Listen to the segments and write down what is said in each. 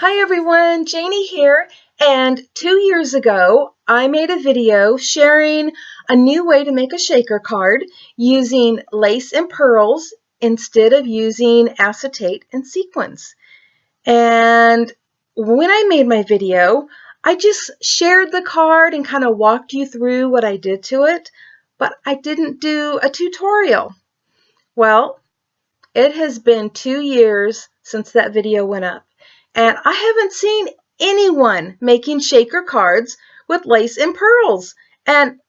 Hi everyone, Janie here, and 2 years ago I made a video sharing a new way to make a shaker card using lace and pearls instead of using acetate and sequins. And when I made my video, I just shared the card and kind of walked you through what I did to it, but I didn't do a tutorial. Well, it has been 2 years since that video went up, and I haven't seen anyone making shaker cards with lace and pearls. And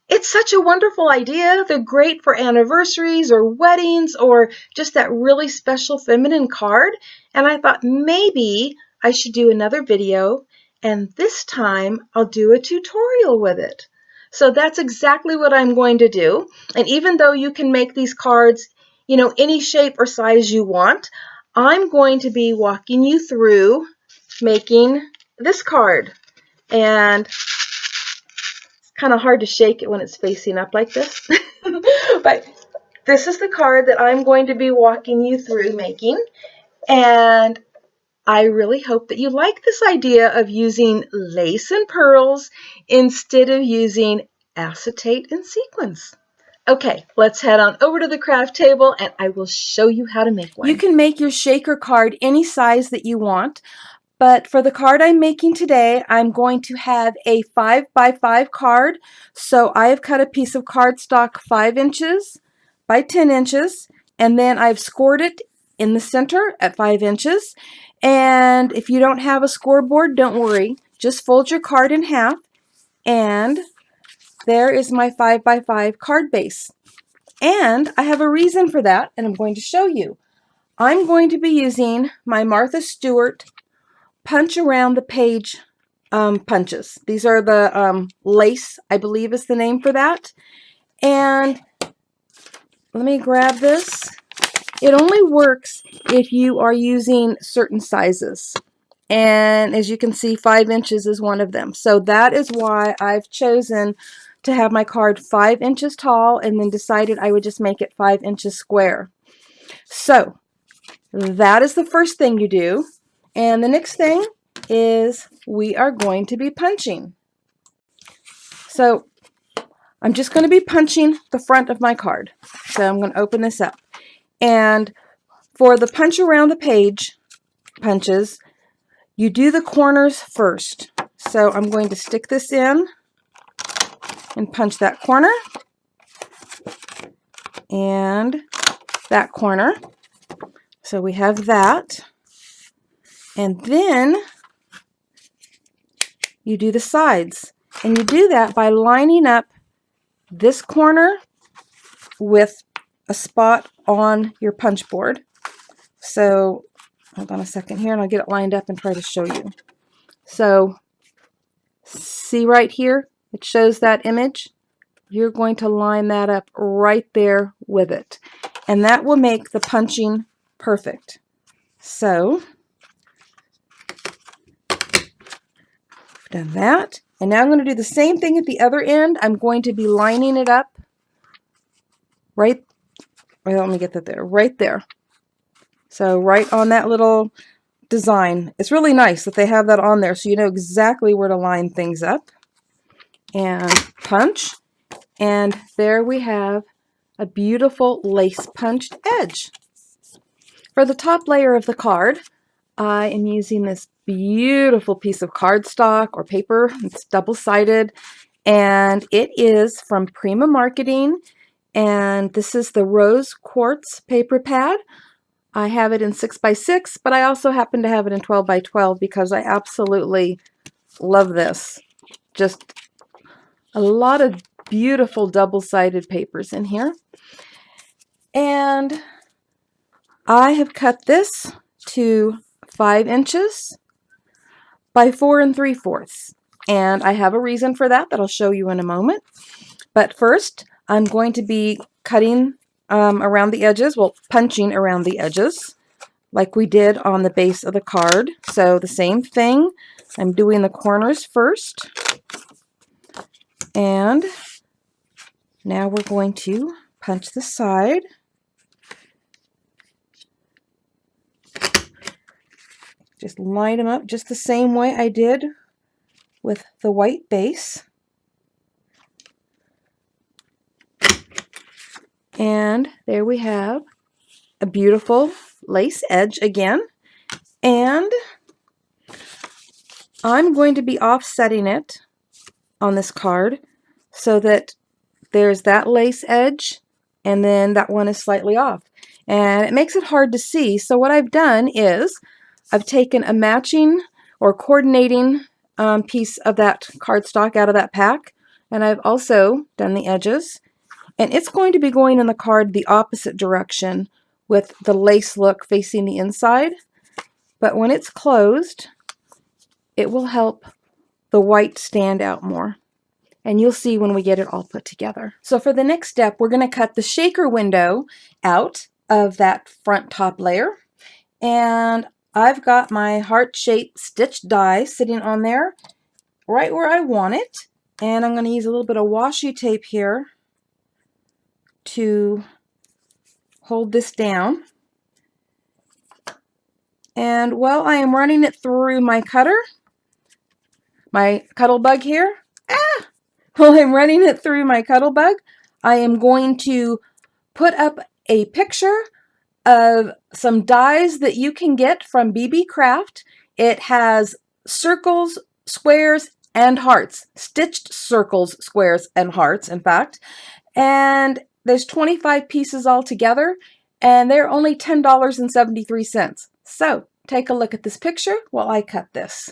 it's such a wonderful idea. They're great for anniversaries or weddings or just that really special feminine card. And I thought maybe I should do another video, and this time I'll do a tutorial with it. So that's exactly what I'm going to do. And even though you can make these cards, any shape or size you want, I'm going to be walking you through making this card. And it's kind of hard to shake it when it's facing up like this. But this is the card that I'm going to be walking you through making. And I really hope that you like this idea of using lace and pearls instead of using acetate and sequins. Okay, let's head on over to the craft table and I will show you how to make one. You can make your shaker card any size that you want, but for the card I'm making today, I'm going to have a 5x5 card. So I have cut a piece of cardstock 5 inches by 10 inches, and then I've scored it in the center at 5 inches. And if you don't have a scoreboard, don't worry. Just fold your card in half, and there is my 5x5 card base. And I have a reason for that, and I'm going to show you. I'm going to be using my Martha Stewart punch around the page punches. These are the lace, I believe is the name for that. And let me grab this. It only works if you are using certain sizes. And as you can see, 5 inches is one of them. So that is why I've chosen to have my card 5 inches tall, and then decided I would just make it 5 inches square. So that is the first thing you do. And the next thing is we are going to be punching. So I'm just going to be punching the front of my card. So I'm going to open this up. And for the punch around the page punches, you do the corners first. So I'm going to stick this in and punch that corner and that corner. So we have that. And then you do the sides. And you do that by lining up this corner with a spot on your punch board. So hold on a second here and I'll get it lined up and try to show you. So see right here, it shows that image. You're going to line that up right there with it. And that will make the punching perfect. So I've done that. And now I'm going to do the same thing at the other end. I'm going to be lining it up right, well, let me get that there, right there. So right on that little design. It's really nice that they have that on there so you know exactly where to line things up. And punch. And there we have a beautiful lace punched edge. For the top layer of the card, I am using this beautiful piece of cardstock or paper. It's double-sided, and it is from Prima Marketing, and this is the Rose Quartz paper pad. I have it in 6x6, but I also happen to have it in 12x12 because I absolutely love this. Just a lot of beautiful double-sided papers in here. And I have cut this to 5 inches by 4 3/4. And I have a reason for that I'll show you in a moment. But first, I'm going to be cutting around the edges, well, punching around the edges like we did on the base of the card. So the same thing, I'm doing the corners first. And now we're going to punch the side. Just line them up just the same way I did with the white base. And there we have a beautiful lace edge again. And I'm going to be offsetting it on this card so that there's that lace edge and then that one is slightly off. And it makes it hard to see. So what I've done is I've taken a matching or coordinating piece of that cardstock out of that pack, and I've also done the edges. And it's going to be going in the card the opposite direction with the lace look facing the inside. But when it's closed, it will help the white stand out more. And you'll see when we get it all put together. So for the next step, we're going to cut the shaker window out of that front top layer. And I've got my heart-shaped stitched die sitting on there right where I want it. And I'm going to use a little bit of washi tape here to hold this down. And while I am running it through my cutter, my Cuttle Bug here, while I'm running it through my Cuttle Bug, I am going to put up a picture of some dies that you can get from BB Craft. It has circles, squares, and hearts. Stitched circles, squares, and hearts, in fact. And there's 25 pieces all together, and they're only $10.73. So take a look at this picture while I cut this.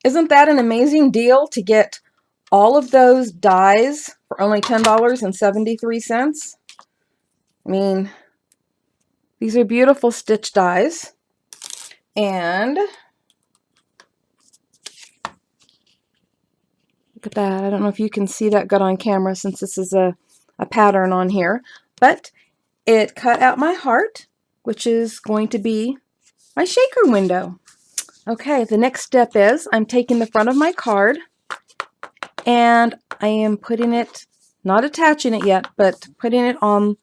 Isn't that an amazing deal to get all of those dies for only $10.73? I mean, these are beautiful stitch dies. And look at that. I don't know if you can see that good on camera since this is a pattern on here. But it cut out my heart, which is going to be my shaker window. Okay, the next step is I'm taking the front of my card and I am putting it, not attaching it yet, but putting it on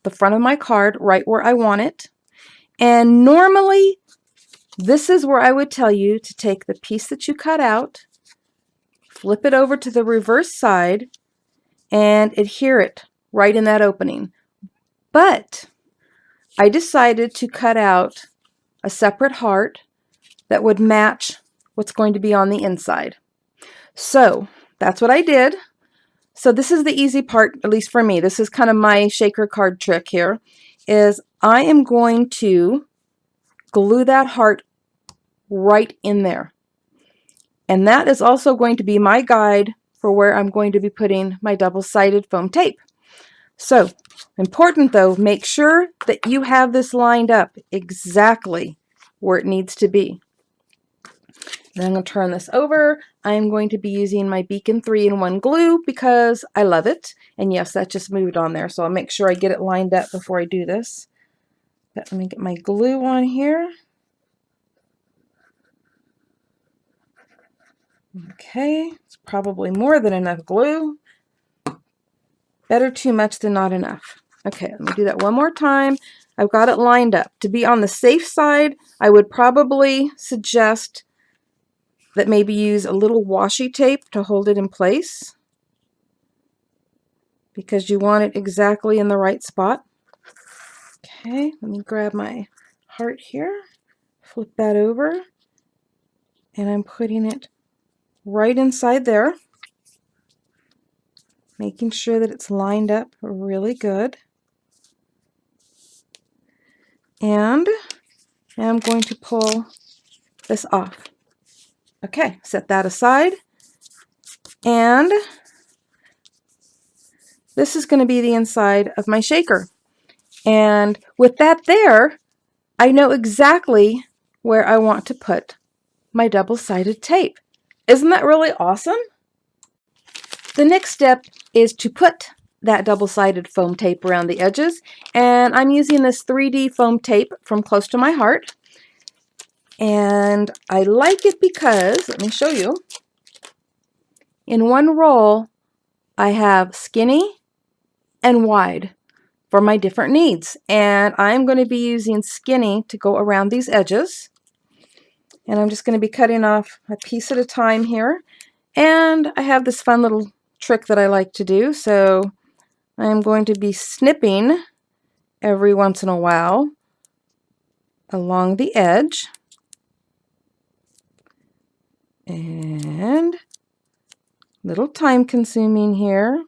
the front of my card right where I want it. And normally this is where I would tell you to take the piece that you cut out, flip it over to the reverse side, and adhere it right in that opening. But I decided to cut out a separate heart that would match what's going to be on the inside. So that's what I did. So this is the easy part, at least for me. This is kind of my shaker card trick here, is I am going to glue that heart right in there. And that is also going to be my guide for where I'm going to be putting my double-sided foam tape. So, important though, make sure that you have this lined up exactly where it needs to be. Then I'm going to turn this over. I'm going to be using my Beacon 3-in-1 glue because I love it. And yes, that just moved on there, so I'll make sure I get it lined up before I do this. But let me get my glue on here. Okay, it's probably more than enough glue. Better too much than not enough. Okay, let me do that one more time. I've got it lined up. To be on the safe side, I would probably suggest that maybe use a little washi tape to hold it in place because you want it exactly in the right spot. Okay, let me grab my heart here, flip that over, and I'm putting it right inside there, making sure that it's lined up really good. And I'm going to pull this off. Okay, set that aside. And this is going to be the inside of my shaker. And with that there, I know exactly where I want to put my double-sided tape. Isn't that really awesome? The next step is to put that double-sided foam tape around the edges. And I'm using this 3D foam tape from Close to My Heart. And I like it because, let me show you, in one roll I have skinny and wide. for my different needs. And I'm going to be using skinny to go around these edges. And I'm just going to be cutting off a piece at a time here. And I have this fun little trick that I like to do. So I'm going to be snipping every once in a while along the edge. And little time consuming here.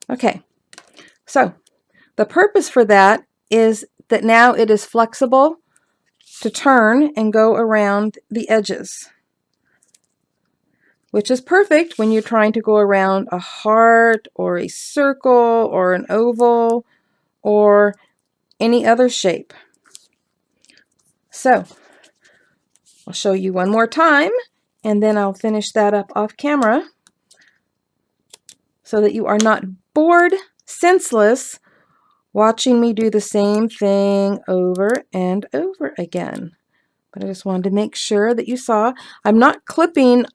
Okay, so the purpose for that is that now it is flexible to turn and go around the edges, which is perfect when you're trying to go around a heart or a circle or an oval or any other shape. So I'll show you one more time and then I'll finish that up off camera so that you are not bored senseless watching me do the same thing over and over again. But I just wanted to make sure that you saw. I'm not clipping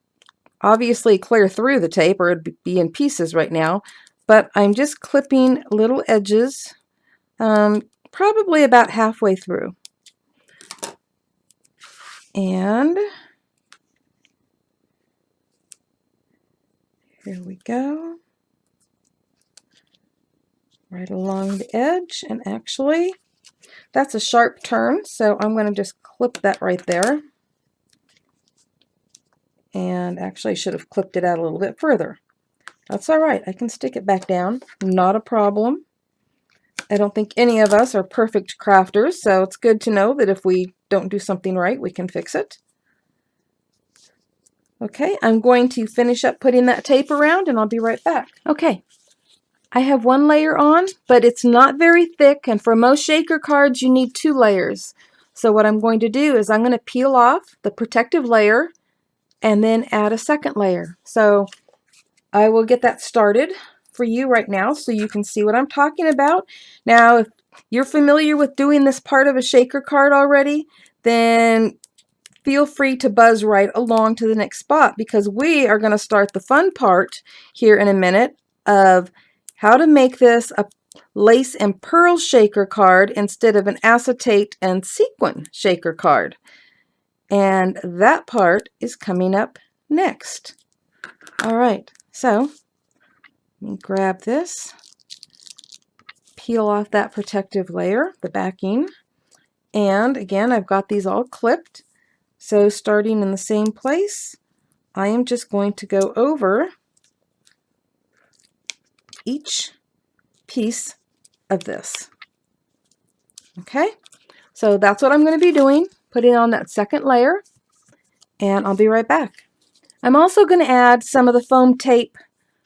obviously clear through the tape or it'd be in pieces right now, but I'm just clipping little edges, probably about halfway through. And here we go. Right along the edge, and actually that's a sharp turn, so I'm going to just clip that right there. And actually I should have clipped it out a little bit further. That's all right, I can stick it back down, not a problem. I don't think any of us are perfect crafters, so it's good to know that if we don't do something right, we can fix it. Okay, I'm going to finish up putting that tape around and I'll be right back. Okay, I have one layer on, but it's not very thick, and for most shaker cards you need 2 layers. So what I'm going to do is I'm going to peel off the protective layer and then add a second layer. So I will get that started for you right now so you can see what I'm talking about. Now, if you're familiar with doing this part of a shaker card already, then feel free to buzz right along to the next spot, because we are going to start the fun part here in a minute of how to make this a lace and pearl shaker card instead of an acetate and sequin shaker card. And that part is coming up next. All right, so let me grab this, peel off that protective layer, the backing, and again, I've got these all clipped. So starting in the same place, I am just going to go over each piece of this. Okay, so that's what I'm going to be doing, putting on that second layer, and I'll be right back. I'm also going to add some of the foam tape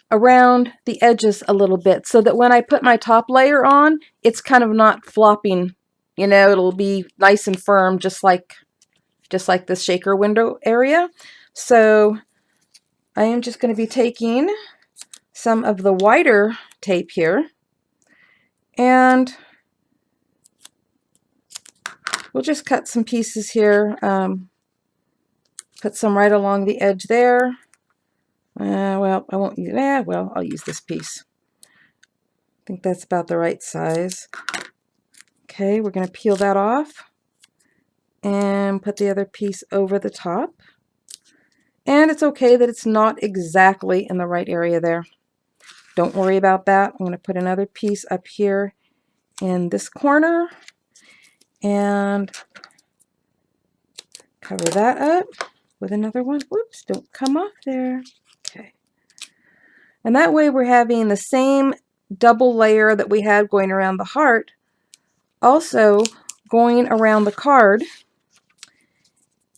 around the edges a little bit so that when I put my top layer on, it's kind of not flopping. You know, it'll be nice and firm, just like this shaker window area. So I am just going to be taking some of the wider tape here, and we'll just cut some pieces here, put some right along the edge there. Well, I won't use that. Well, I'll use this piece. I think that's about the right size. Okay, we're going to peel that off and put the other piece over the top. And it's okay that it's not exactly in the right area there. Don't worry about that. I'm going to put another piece up here in this corner and cover that up with another one. Whoops, don't come off there. Okay. And that way we're having the same double layer that we had going around the heart, also going around the card,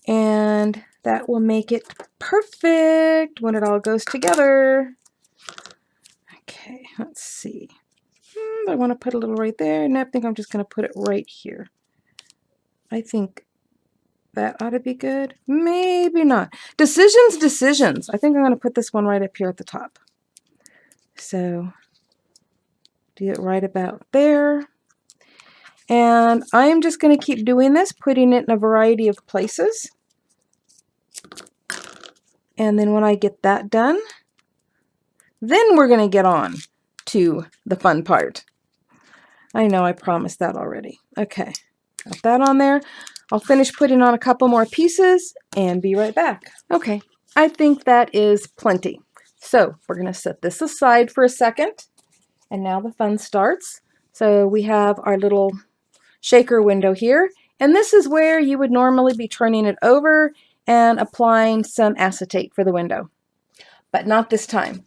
and that will make it perfect when it all goes together. Okay, let's see. I want to put a little right there, and I think I'm just going to put it right here. I think that ought to be good. Maybe not. Decisions. I think I'm going to put this one right up here at the top. So do it right about there. And I'm just going to keep doing this, putting it in a variety of places. And then when I get that done, then we're going to get on to the fun part. I know I promised that already. Okay, got that on there. I'll finish putting on a couple more pieces and be right back. Okay, I think that is plenty. So we're going to set this aside for a second. And now the fun starts. So we have our little shaker window here. And this is where you would normally be turning it over and applying some acetate for the window. But not this time.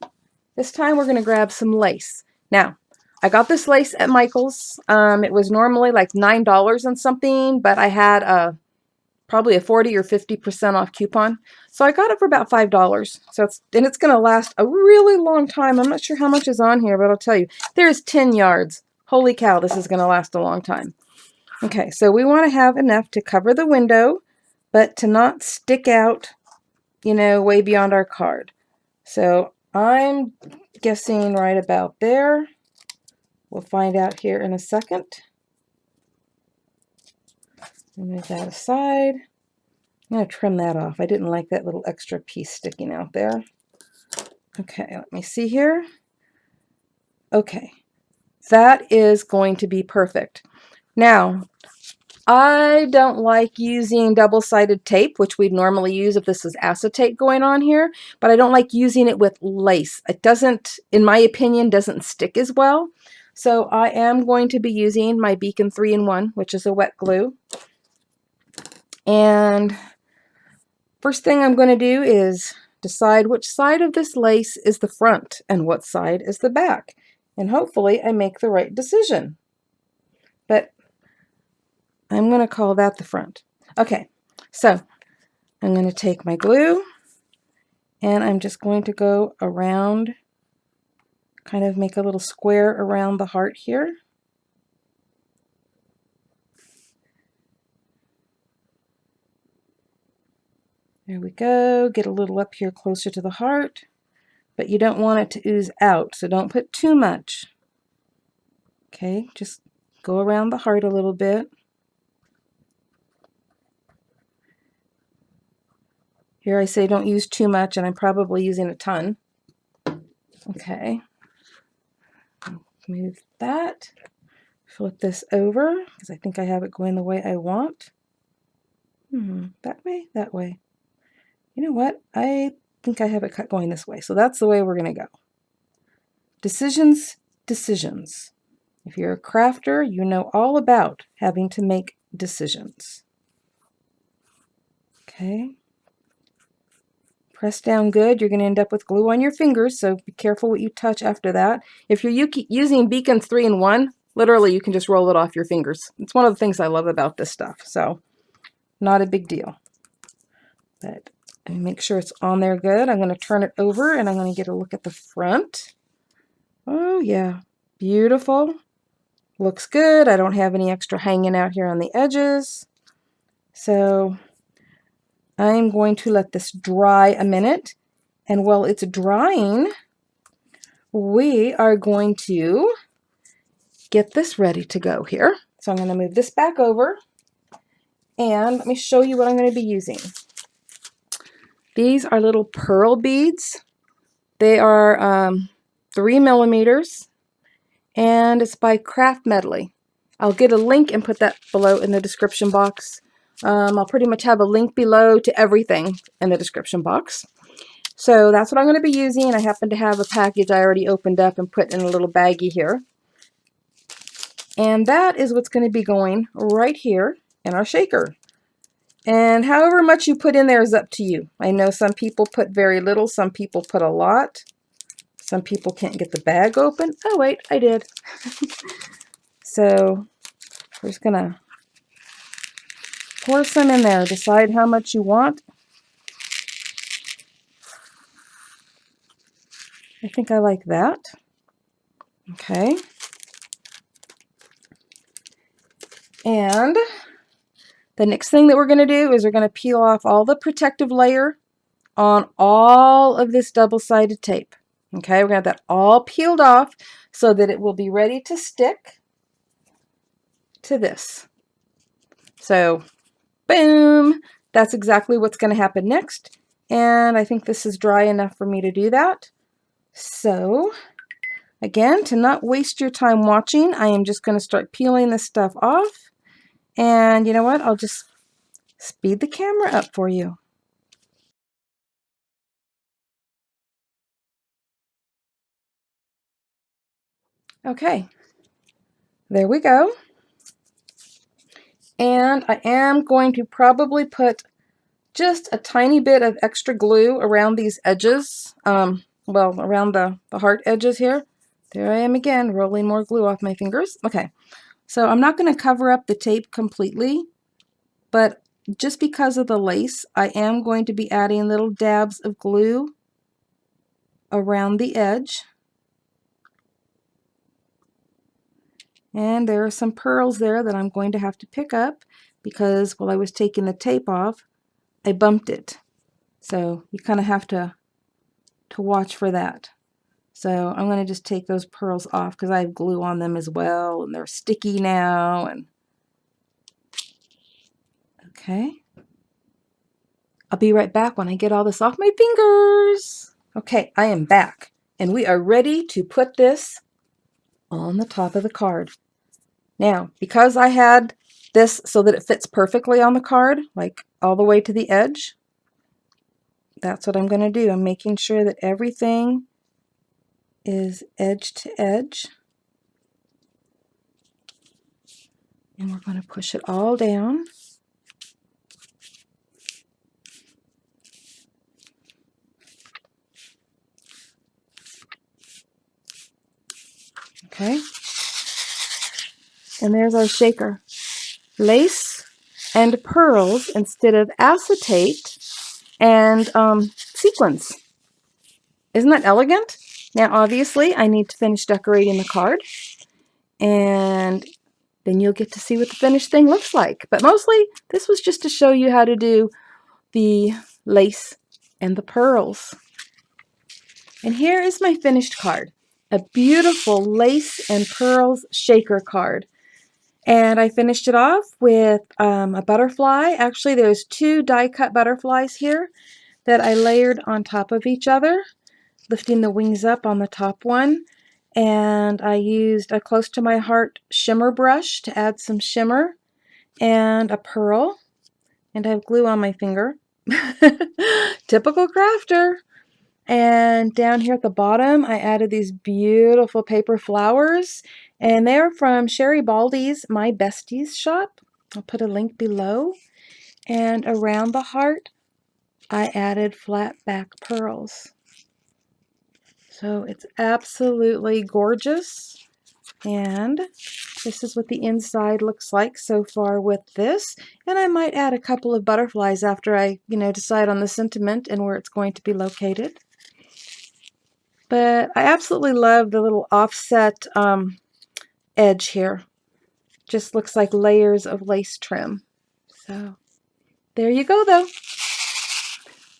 This time we're going to grab some lace. Now, I got this lace at Michael's. It was normally like $9 and something, but I had probably a 40 or 50% off coupon. So I got it for about $5. So it's going to last a really long time. I'm not sure how much is on here, but I'll tell you. There's 10 yards. Holy cow, this is going to last a long time. Okay, so we want to have enough to cover the window, but to not stick out, you know, way beyond our card. So I'm guessing right about there. We'll find out here in a second. Move that aside. I'm going to trim that off. I didn't like that little extra piece sticking out there. Okay, let me see here. Okay, that is going to be perfect. Now, I don't like using double-sided tape, which we'd normally use if this is acetate going on here, but I don't like using it with lace. It doesn't, in my opinion, doesn't stick as well. So I am going to be using my Beacon 3-in-1, which is a wet glue. And first thing I'm going to do is decide which side of this lace is the front and what side is the back. And hopefully I make the right decision. But I'm going to call that the front. Okay, so I'm going to take my glue and I'm just going to go around, kind of make a little square around the heart here. There we go. Get a little up here closer to the heart, but you don't want it to ooze out, so don't put too much. Okay, just go around the heart a little bit. Here I say don't use too much, and I'm probably using a ton. Okay, move that. Flip this over, because I think I have it going the way I want. That way, that way. You know what? I think I have it cut going this way, so that's the way we're going to go. Decisions, decisions. If you're a crafter, you know all about having to make decisions. Okay. Press down good. You're going to end up with glue on your fingers, so be careful what you touch after that. If you're using Beacon's 3-in-1, literally you can just roll it off your fingers. It's one of the things I love about this stuff, so not a big deal. But let me make sure it's on there good. I'm going to turn it over and I'm going to get a look at the front. Oh yeah, beautiful. Looks good. I don't have any extra hanging out here on the edges. So I'm going to let this dry a minute. And while it's drying, we are going to get this ready to go here. So I'm going to move this back over. And let me show you what I'm going to be using. These are little pearl beads. They are 3 millimeters. And it's by Craft Medley. I'll get a link and put that below in the description box. I'll pretty much have a link below to everything in the description box. So that's what I'm going to be using. I happen to have a package I already opened up and put in a little baggie here. And that is what's going to be going right here in our shaker. And however much you put in there is up to you. I know some people put very little, some people put a lot. Some people can't get the bag open. Oh wait, I did. So we're just going to pour some in there. Decide how much you want. I think I like that. Okay. And the next thing that we're going to do is we're going to peel off all the protective layer on all of this double-sided tape. Okay, we're going to have that all peeled off so that it will be ready to stick to this. So, boom! That's exactly what's going to happen next. And I think this is dry enough for me to do that. So, Again, to not waste your time watching, I am just going to start peeling this stuff off. And you know what? I'll just speed the camera up for you. Okay, there we go. And I am going to probably put just a tiny bit of extra glue around these edges. Well, around the heart edges here. There I am again, rolling more glue off my fingers. Okay, so I'm not going to cover up the tape completely, but just because of the lace, I am going to be adding little dabs of glue around the edge. And there are some pearls there that I'm going to have to pick up because while I was taking the tape off, I bumped it. So you kind of have to watch for that. So I'm going to just take those pearls off because I have glue on them as well, and they're sticky now. And okay, I'll be right back when I get all this off my fingers. Okay, I am back, and we are ready to put this on the top of the card. Now, because I had this so that it fits perfectly on the card, like all the way to the edge, that's what I'm going to do. I'm making sure that everything is edge to edge. And we're going to push it all down. Okay. And there's our shaker. Lace and pearls instead of acetate and sequins. Isn't that elegant? Now, obviously, I need to finish decorating the card. And then you'll get to see what the finished thing looks like. But mostly, this was just to show you how to do the lace and the pearls. And here is my finished card. A beautiful lace and pearls shaker card. And I finished it off with a butterfly. Actually, there's 2 die-cut butterflies here that I layered on top of each other, lifting the wings up on the top one. And I used a close to my heart shimmer brush to add some shimmer and a pearl. And I have glue on my finger. Typical crafter. And down here at the bottom, I added these beautiful paper flowers. And they're from Sherry Baldy's My Besties shop. I'll put a link below. And around the heart, I added flat back pearls. So it's absolutely gorgeous. And this is what the inside looks like so far with this. And I might add a couple of butterflies after I, decide on the sentiment and where it's going to be located. But I absolutely love the little offset edge here. Just looks like layers of lace trim. So there you go though.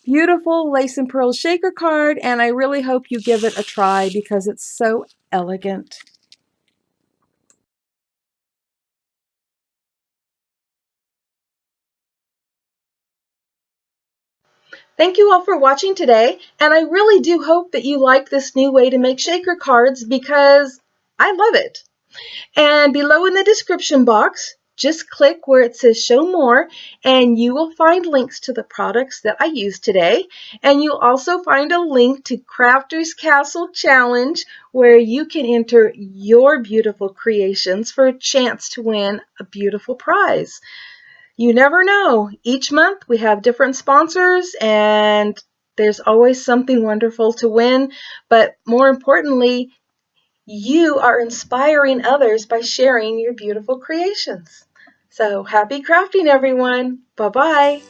Beautiful lace and pearl shaker card, and I really hope you give it a try because it's so elegant. Thank you all for watching today, and I really do hope that you like this new way to make shaker cards because I love it. And below in the description box, just click where it says show more and you will find links to the products that I used today. And you'll also find a link to Crafter's Castle Challenge where you can enter your beautiful creations for a chance to win a beautiful prize. You never know. Each month we have different sponsors and there's always something wonderful to win. But more importantly, you are inspiring others by sharing your beautiful creations. So happy crafting, everyone. Bye-bye.